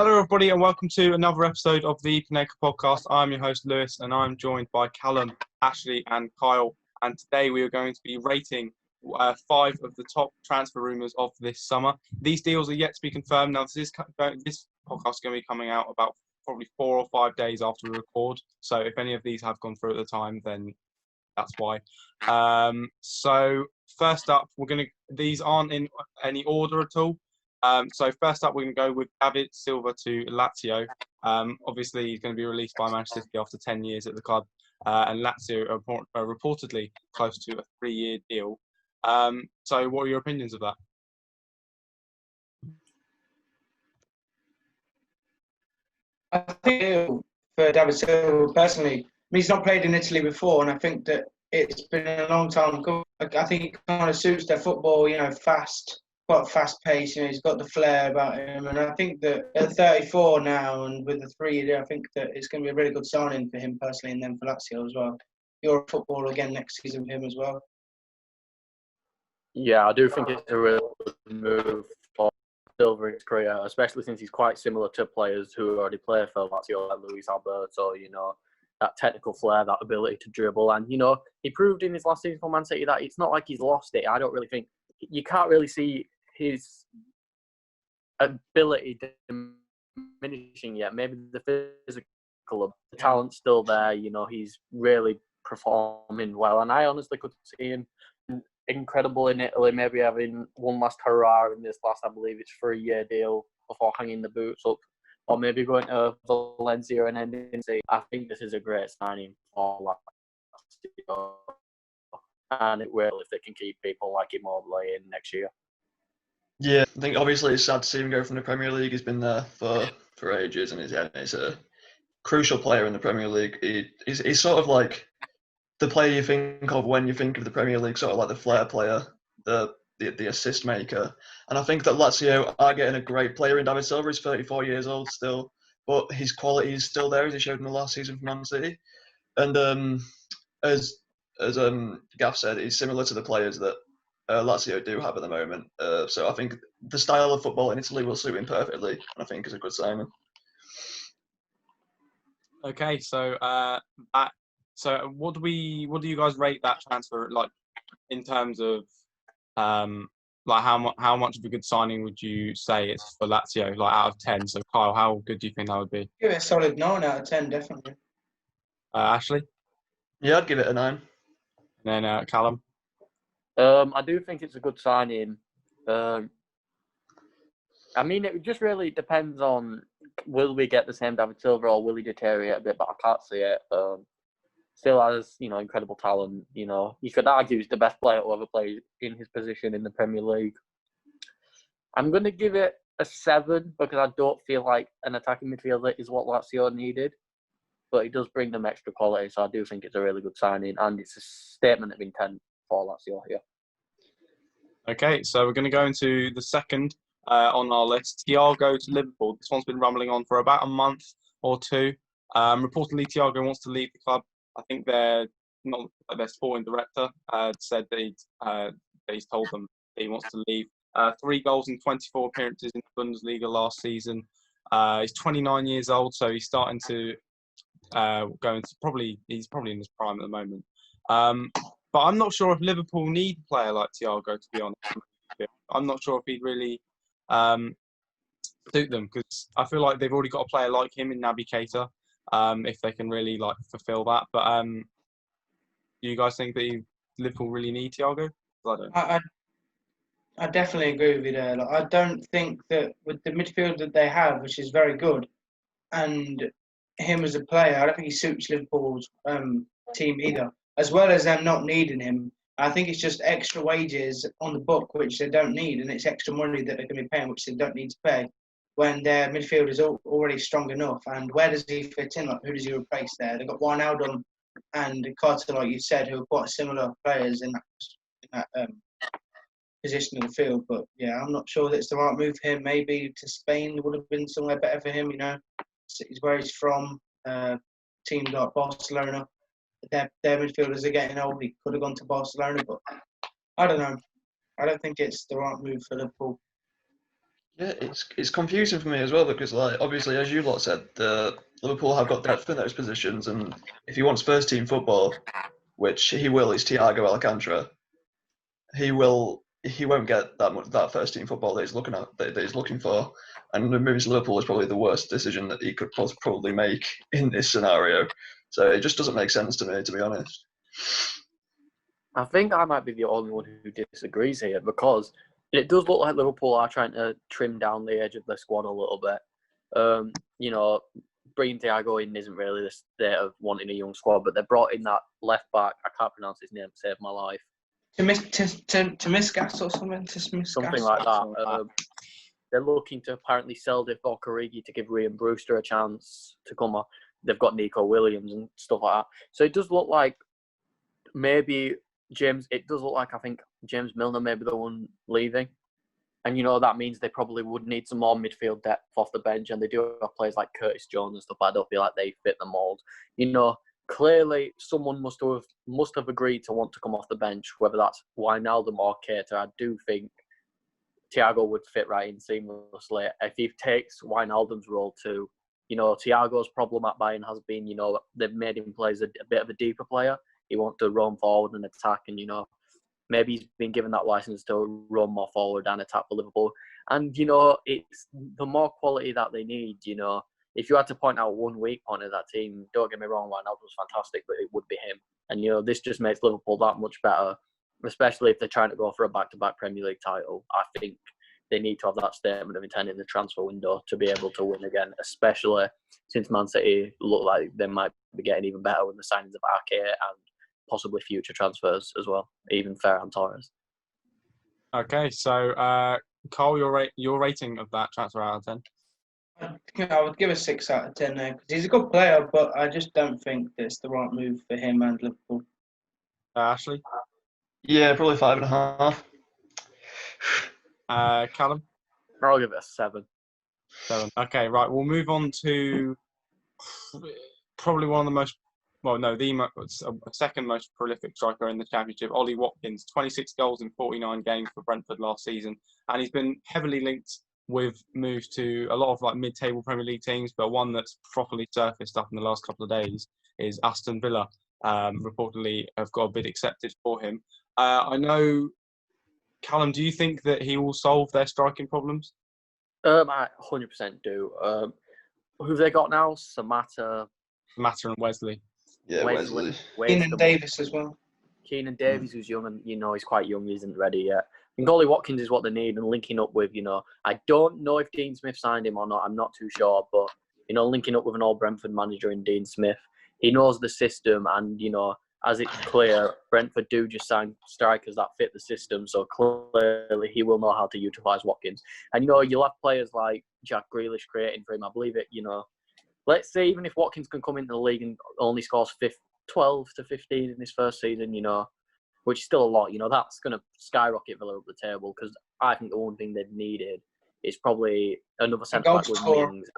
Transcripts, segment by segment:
Hello, everybody, and welcome to another episode of the Panenka podcast. I'm your host, Lewis, and I'm joined by Callum, Ashlee, and Kyle. And today we are going to be rating 5 of the top transfer rumours of this summer. These deals are yet to be confirmed. Now, this podcast is going to be coming out about probably 4 or 5 days after we record. So if any of these have gone through at the time, then that's why. So first up, these aren't in any order at all. So first up, we're going to go with David Silva to Lazio. Obviously, he's going to be released by Manchester City after 10 years at the club. And Lazio are reportedly close to a 3-year deal. So what are your opinions of that? I think for David Silva, personally, I mean, he's not played in Italy before, and I think that it's been a long time. I think he kind of suits their football, fast, quite fast pace. He's got the flair about him, and I think that at 34 now and with the 3-year deal, I think that it's going to be a really good signing for him personally, and then for Lazio as well. You're a football again next season for him as well. Yeah, I do think it's a really good move for Silva in his career, especially since he's quite similar to players who already play for Lazio, like Luis Alberto, that technical flair, that ability to dribble. And, he proved in his last season for Man City that it's not like he's lost it. I don't really think, you can't really see his ability diminishing yet. Maybe the physical, the talent's still there. He's really performing well. And I honestly could see him incredible in Italy, maybe having one last hurrah in this last, I believe it's 3-year deal before hanging the boots up, or maybe going to Valencia and ending. I think this is a great signing for Lazio, and it will if they can keep people like Immobile in next year. Yeah, I think obviously it's sad to see him go from the Premier League. He's been there for ages, and he's a crucial player in the Premier League. He's sort of like the player you think of when you think of the Premier League, sort of like the flair player, the assist maker. And I think that Lazio are getting a great player in David Silva. He's 34 years old still, but his quality is still there, as he showed in the last season for Man City. And as Gaff said, he's similar to the players that Lazio do have at the moment. So I think the style of football in Italy will suit him perfectly, and I think it's a good signing. Okay, so So what do you guys rate that transfer like in terms of like how much of a good signing would you say it's for Lazio, like out of 10? So Kyle, how good do you think that would be? Give it a solid 9 out of 10, definitely. Ashlee? Yeah, I'd give it a 9. And then Callum? I do think it's a good signing. I mean, it just really depends on will we get the same David Silva or will he deteriorate a bit, but I can't see it. Still has, incredible talent. You could argue he's the best player to ever play in his position in the Premier League. I'm going to give it a 7 because I don't feel like an attacking midfielder is what Lazio needed. But he does bring them extra quality, so I do think it's a really good signing. And it's a statement of intent for Lazio here. Okay, so we're going to go into the second on our list. Thiago to Liverpool. This one's been rumbling on for about a month or two. Reportedly, Thiago wants to leave the club. I think their sporting director said that he's told them that he wants to leave. 3 goals in 24 appearances in the Bundesliga last season. He's 29 years old, so he's starting to he's probably in his prime at the moment. But I'm not sure if Liverpool need a player like Thiago, to be honest. I'm not sure if he'd really suit them because I feel like they've already got a player like him in Naby Keita. If they can really fulfill that, but do you guys think that Liverpool really need Thiago? I definitely agree with you there. I don't think that with the midfield that they have, which is very good, and him as a player, I don't think he suits Liverpool's team either. As well as them not needing him, I think it's just extra wages on the book which they don't need, and it's extra money that they're going to be paying which they don't need to pay. When their midfield is already strong enough. And where does he fit in? Who does he replace there? They've got Wijnaldum and Carter, like you said, who are quite similar players in that position in the field. But, yeah, I'm not sure that it's the right move for him. Maybe to Spain would have been somewhere better for him, It's where he's from, teams like Barcelona. Their midfielders are getting old. He could have gone to Barcelona, but I don't know. I don't think it's the right move for Liverpool. Yeah, it's confusing for me as well because, like, obviously, as you lot said, Liverpool have got depth in those positions, and if he wants first team football, which he will, he's Thiago Alcantara. He won't get that first team football that he's looking for, and moving to Liverpool is probably the worst decision that he could probably make in this scenario. So it just doesn't make sense to me, to be honest. I think I might be the only one who disagrees here because it does look like Liverpool are trying to trim down the edge of the squad a little bit. Bringing Thiago in isn't really the state of wanting a young squad, but they brought in that left back. I can't pronounce his name. Save my life. Tomiskas or something. Something like that. They're looking to apparently sell Divock Origi to give Ryan Brewster a chance to come on. They've got Nico Williams and stuff like that. So it does look like maybe I think James Milner may be the one leaving. And, that means they probably would need some more midfield depth off the bench. And they do have players like Curtis Jones and stuff, but I don't feel like they fit the mould. Clearly someone must have agreed to want to come off the bench, whether that's Wijnaldum or Keita. I do think Thiago would fit right in seamlessly. If he takes Wijnaldum's role too, Thiago's problem at Bayern has been, they've made him play as a bit of a deeper player. He wants to roam forward and attack, and maybe he's been given that license to run more forward and attack for Liverpool. And it's the more quality that they need. If you had to point out one weak point of that team, don't get me wrong, Wijnaldum was fantastic, but it would be him. And this just makes Liverpool that much better, especially if they're trying to go for a back-to-back Premier League title. I think they need to have that statement of intent in the transfer window to be able to win again, especially since Man City look like they might be getting even better with the signings of Ake and possibly future transfers as well, even Ferran Torres. Okay, so Kyle, your rating of that transfer out of 10? I would give a 6 out of 10 there because he's a good player, but I just don't think that it's the right move for him and Liverpool. Ashlee? Yeah, probably 5.5. Callum? I'll give it a 7. 7. Okay, right. We'll move on to probably one of the most, second most prolific striker in the Championship, Ollie Watkins. 26 goals in 49 games for Brentford last season, and he's been heavily linked with moves to a lot of mid-table Premier League teams, but one that's properly surfaced up in the last couple of days is Aston Villa. Reportedly have got a bid accepted for him. I know, Callum, do you think that he will solve their striking problems? I 100% do. Who have they got now? Samatta and Wesley. Yeah, Wesley. Keenan Davis as well. Keenan Davis, who's young and, he's quite young, he isn't ready yet. I think Ollie Watkins is what they need, and linking up with, I don't know if Dean Smith signed him or not. I'm not too sure, but, linking up with an old Brentford manager in Dean Smith, he knows the system, and, as it's clear, Brentford do just sign strikers that fit the system, so clearly he will know how to utilise Watkins. And, you'll have players like Jack Grealish creating for him. I believe it, let's say even if Watkins can come into the league and only scores 12 to 15 in his first season, which is still a lot, that's going to skyrocket Villa up the table, because I think the one thing they've needed is probably another centre-back with Mings.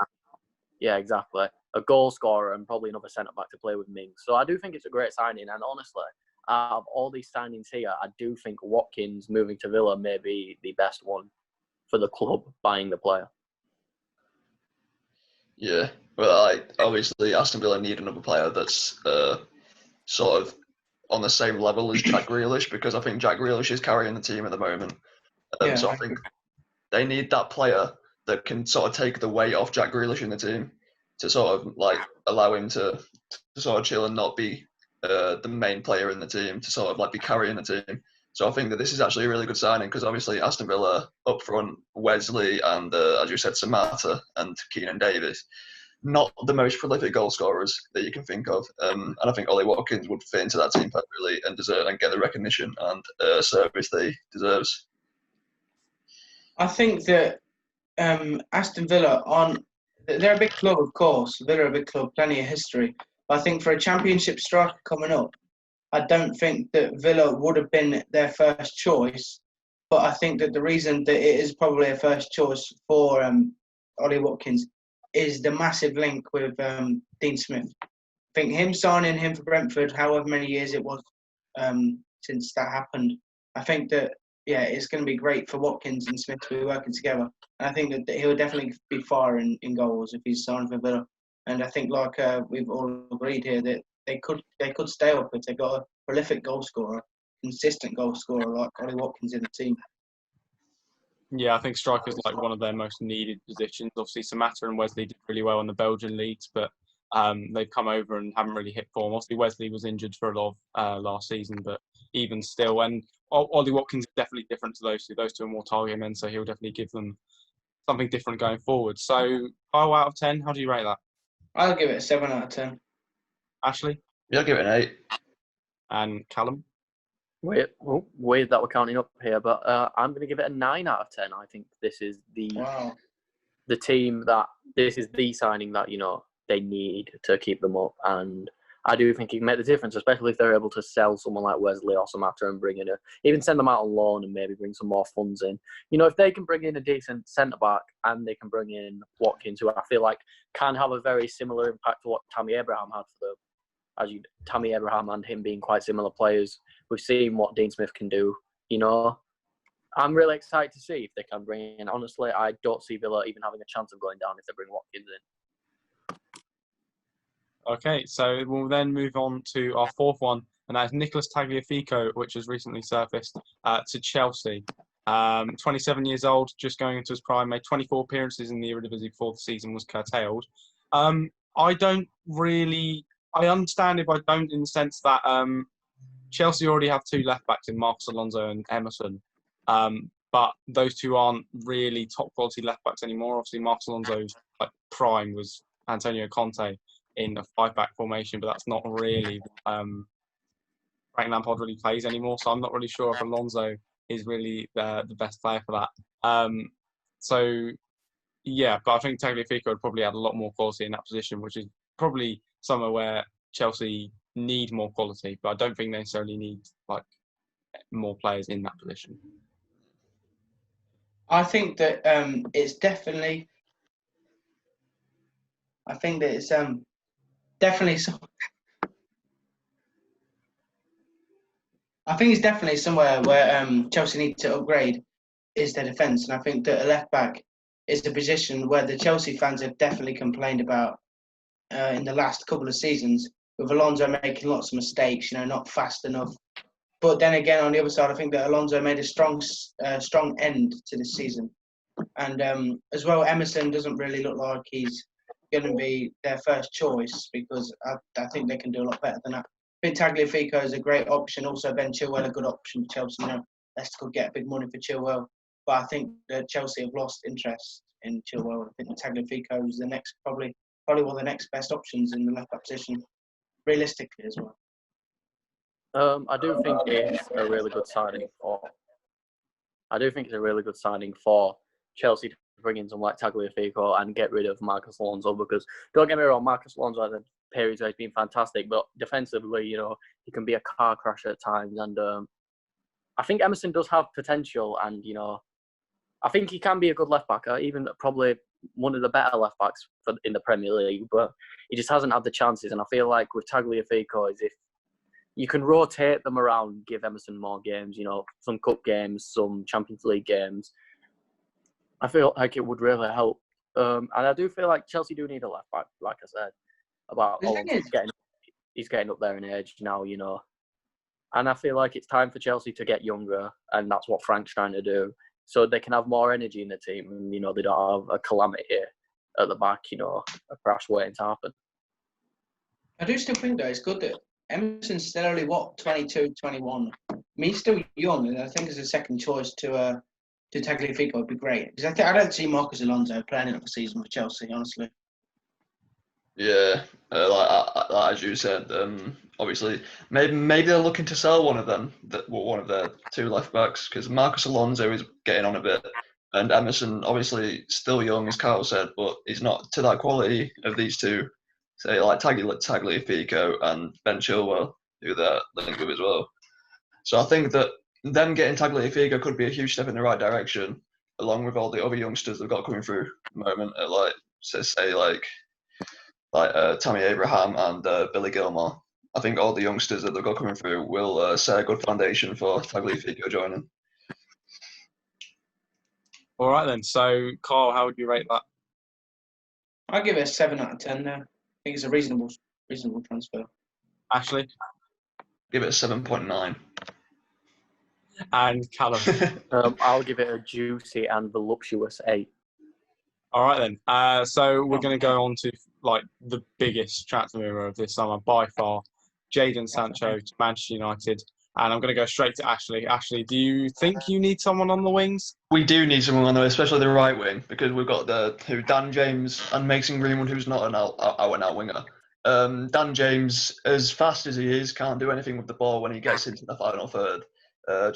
Yeah, exactly. A goal scorer and probably another centre-back to play with Mings. So I do think it's a great signing, and honestly, out of all these signings here, I do think Watkins moving to Villa may be the best one for the club buying the player. Yeah, well, obviously Aston Villa need another player that's sort of on the same level as Jack Grealish, because I think Jack Grealish is carrying the team at the moment. So I think they need that player that can sort of take the weight off Jack Grealish in the team to sort of allow him to sort of chill and not be the main player in the team, to sort of be carrying the team. So I think that this is actually a really good signing, because obviously Aston Villa up front, Wesley and as you said, Samatta and Keenan Davis, not the most prolific goal scorers that you can think of. And I think Ollie Watkins would fit into that team perfectly and deserve and get the recognition and service they deserves. I think that Aston Villa they're a big club, of course. Villa are a big club, plenty of history. But I think for a Championship striker coming up, I don't think that Villa would have been their first choice. But I think that the reason that it is probably a first choice for Ollie Watkins is the massive link with Dean Smith. I think him signing him for Brentford, however many years it was since that happened, I think that yeah, it's going to be great for Watkins and Smith to be working together. And I think that he'll definitely be firing in goals if he's signed for Villa. And I think, like we've all agreed here, that they could stay up if they've got a prolific goal scorer, consistent goal scorer like Ollie Watkins in the team. Yeah, I think striker's like one of their most needed positions. Obviously, Samatta and Wesley did really well in the Belgian leagues, but they've come over and haven't really hit form. Obviously, Wesley was injured for a lot of last season, but even still, and Ollie Watkins is definitely different to those two. Those two are more target men, so he'll definitely give them something different going forward. So, Kyle, out of 10, how do you rate that? I'll give it a 7 out of 10. Ashlee Yeah, I'll give it an 8. and Callum? Weird that we're counting up here, but I'm going to give it a 9 out of 10. I think this is the team that this is the signing that they need to keep them up, and I do think it can make the difference, especially if they're able to sell someone like Wesley or Samatta and bring in even send them out on loan and maybe bring some more funds in. If they can bring in a decent centre back and they can bring in Watkins, who I feel like can have a very similar impact to what Tammy Abraham had for them. Tammy Abraham and him being quite similar players. We've seen what Dean Smith can do. I'm really excited to see if they can bring in. Honestly, I don't see Villa even having a chance of going down if they bring Watkins in. Okay, so we'll then move on to our fourth one, and that is Nicholas Tagliafico, which has recently surfaced to Chelsea. 27 years old, just going into his prime, made 24 appearances in the Eredivisie before the season was curtailed. I understand if I don't, in the sense that Chelsea already have two left-backs in Marcos Alonso and Emerson, but those two aren't really top-quality left-backs anymore. Obviously, Marcos Alonso's prime was Antonio Conte in a 5-back formation, but that's not really Frank Lampard really plays anymore, so I'm not really sure if Alonso is really the best player for that. But I think Tagliafico would probably add a lot more quality in that position, which is probably somewhere where Chelsea need more quality, but I don't think they necessarily need more players in that position. I think that it's definitely. I think that it's definitely. I think it's definitely somewhere where Chelsea need to upgrade is their defence, and I think that a left back is the position where the Chelsea fans have definitely complained about in the last couple of seasons, with Alonso making lots of mistakes, not fast enough. But then again, on the other side, I think that Alonso made a strong end to this season. And as well, Emerson doesn't really look like he's going to be their first choice, because I think they can do a lot better than that. I think Tagliafico is a great option. Also, Ben Chilwell, a good option for Chelsea. Leicester could get big money for Chilwell. But I think that Chelsea have lost interest in Chilwell. I think Tagliafico is the next, probably one of the next best options in the left-back position, realistically as well. I do think it's a really good signing for Chelsea to bring in someone like Tagliafico and get rid of Marcos Alonso, because don't get me wrong, Marcos Alonso has a period where he's been fantastic, but defensively, he can be a car crasher at times, and I think Emerson does have potential, and I think he can be a good left back, even probably one of the better left backs in the Premier League, but he just hasn't had the chances. And I feel like with Tagliafico, is if you can rotate them around, give Emerson more games, some cup games, some Champions League games, I feel like it would really help. And I do feel like Chelsea do need a left back, like I said, about Alonso. He's getting up there in age now, And I feel like it's time for Chelsea to get younger, and that's what Frank's trying to do, so they can have more energy in the team, and they don't have a calamity at the back, a crash waiting to happen. I do still think, though, it's good that Emerson's still only, 22, 21. I mean, he's still young, and I think as a second choice to Tagliafico would be great. Because I don't see Marcos Alonso playing another season for Chelsea, honestly. Yeah, as you said, obviously, maybe they're looking to sell one of them, one of their two left backs, because Marcos Alonso is getting on a bit, and Emerson, obviously, still young, as Kyle said, but he's not to that quality of these two, say, like Tagliafico and Ben Chilwell, who they're linked with as well. So I think that them getting Tagliafico could be a huge step in the right direction, along with all the other youngsters they've got coming through at the moment, like Tammy Abraham and Billy Gilmore. I think all the youngsters that they've got coming through will set a good foundation for Tagliafico joining. All right then. So, Kyle, how would you rate that? I'll give it a 7 out of 10 there. I think it's a reasonable transfer. Ashlee Give it a 7.9. and Callum. I'll give it a juicy and voluptuous 8. All right then. So we're going to go on to like the biggest transfer rumor of this summer by far, Jadon Sancho to Manchester United. And I'm going to go straight to Ashlee. Ashlee, do you think you need someone on the wings? We do need someone on there, especially the right wing, because we've got Dan James and Mason Greenwood, who's not an out winger. Dan James, as fast as he is, can't do anything with the ball when he gets into the final third.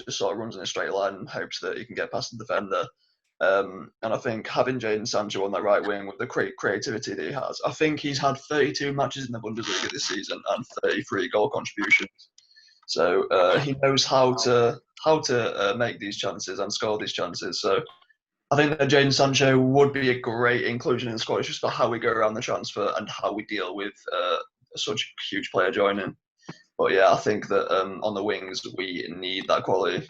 Just sort of runs in a straight line and hopes that he can get past the defender. And I think having Jadon Sancho on the right wing with the creativity that he has, I think he's had 32 matches in the Bundesliga this season and 33 goal contributions. So he knows how to make these chances and score these chances. So I think that Jadon Sancho would be a great inclusion in the squad. It's just about how we go around the transfer and how we deal with such a huge player joining. But yeah, I think that on the wings we need that quality.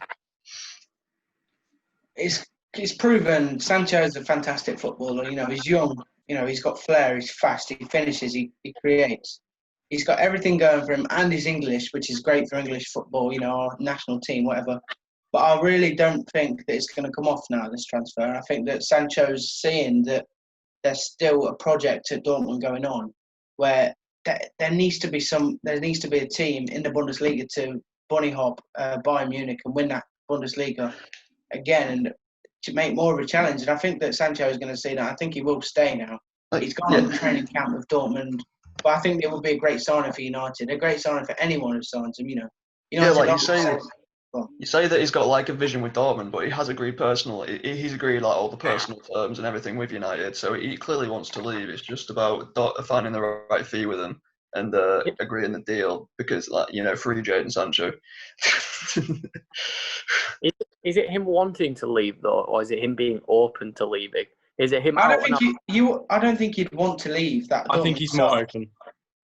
It's proven Sancho is a fantastic footballer. You know, he's young. You know, he's got flair. He's fast. He finishes. He creates. He's got everything going for him, and he's English, which is great for English football. You know, our national team, whatever. But I really don't think that it's going to come off now, this transfer. I think that Sancho's seeing that there's still a project at Dortmund going on, where there needs to be a team in the Bundesliga to bunny hop Bayern Munich and win that Bundesliga again, and to make more of a challenge. And I think that Sancho is going to see that. I think he will stay now. He's gone on the training camp with Dortmund, but I think it will be a great signing for United, a great signing for anyone who signs him. You know, United like you say that he's got like a vision with Dortmund, but he has agreed personally. He's agreed like all the personal terms and everything with United, so he clearly wants to leave. It's just about finding the right fee with him and agreeing the deal because, like, you know, free Jadon Sancho. Is it him wanting to leave though, or is it him being open to leaving? Is it him? I don't think you'd want to leave that. I think he's more open.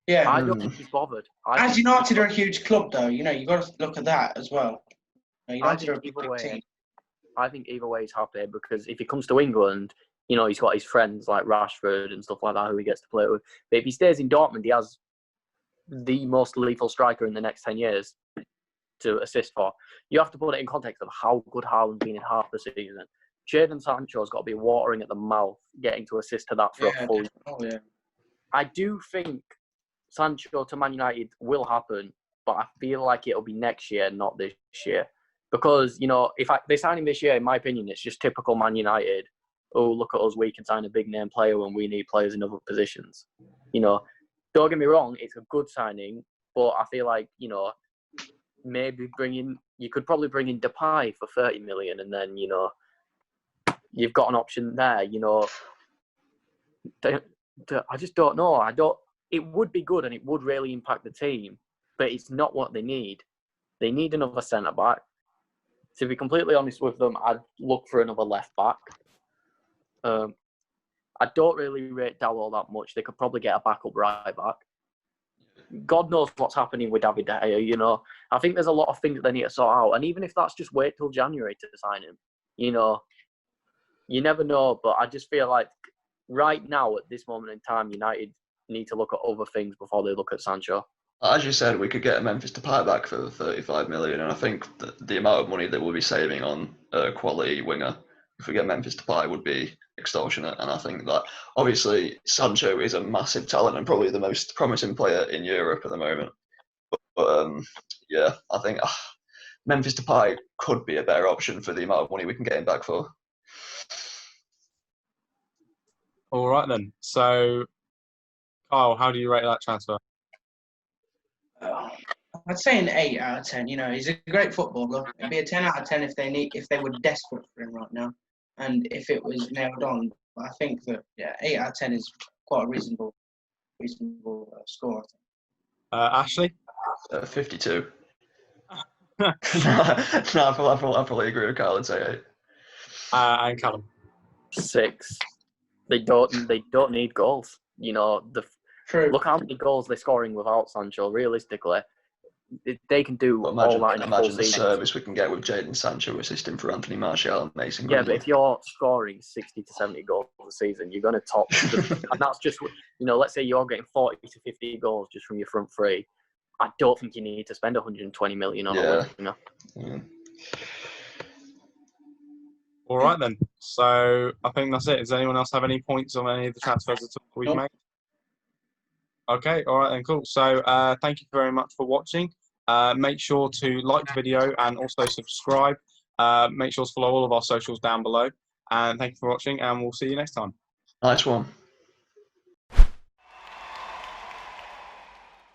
Yeah, I don't think he's bothered. As United are a huge club, though, you know, you've got to look at that as well. United are a big team. I think either way he's happy because if he comes to England, you know, he's got his friends like Rashford and stuff like that who he gets to play with. But if he stays in Dortmund, he has the most lethal striker in the next 10 years to assist for. You have to put it in context of how good Haaland's been in half the season. Jadon Sancho's got to be watering at the mouth, getting to assist to that for a full. Oh, yeah. I do think Sancho to Man United will happen, but I feel like it'll be next year, not this year. Because, you know, if they sign him this year, in my opinion, it's just typical Man United. Oh, look at us, we can sign a big name player when we need players in other positions. You know, don't get me wrong, it's a good signing, but I feel like, you know, maybe you could probably bring in Depay for 30 million and then, you know, you've got an option there, you know. I just don't know. It would be good and it would really impact the team, but it's not what they need. They need another centre-back. To be completely honest with them, I'd look for another left-back. I don't really rate Dalot that much. They could probably get a backup right-back. God knows what's happening with David De Gea, you know. I think there's a lot of things that they need to sort out. And even if that's just wait till January to sign him, you know, you never know. But I just feel like right now, at this moment in time, United need to look at other things before they look at Sancho. As you said, we could get Memphis Depay back for 35 million, and I think the amount of money that we'll be saving on a quality winger, if we get Memphis Depay, would be extortionate. And I think that obviously Sancho is a massive talent and probably the most promising player in Europe at the moment. But yeah, I think Memphis Depay could be a better option for the amount of money we can get him back for. All right then. So, Kyle, how do you rate that transfer? I'd say an 8 out of 10. You know, he's a great footballer. It'd be a 10 out of 10 if they were desperate for him right now, and if it was nailed on. But I think that 8 out of 10 is quite a reasonable score. I think. Ashlee? 52. No, I probably agree with Kyle and say 8. And Callum? 6. They don't need goals. You know, True. Look how many goals they're scoring without Sancho. Realistically, they can do But all that in a full imagine the season. service we can get with Jadon Sancho assisting for Anthony Martial and Mason Yeah, but Greenwood. if you're scoring 60 to 70 goals a season, you're going to top. And that's just, let's say you're getting 40 to 50 goals just from your front three. I don't think you need to spend 120 million on a winger. Yeah. All right then. So I think that's it. Does anyone else have any points on any of the transfers at all we've made? Okay. All right then. Cool. So thank you very much for watching. Make sure to like the video and also subscribe. Make sure to follow all of our socials down below. And thank you for watching. And we'll see you next time. Nice one.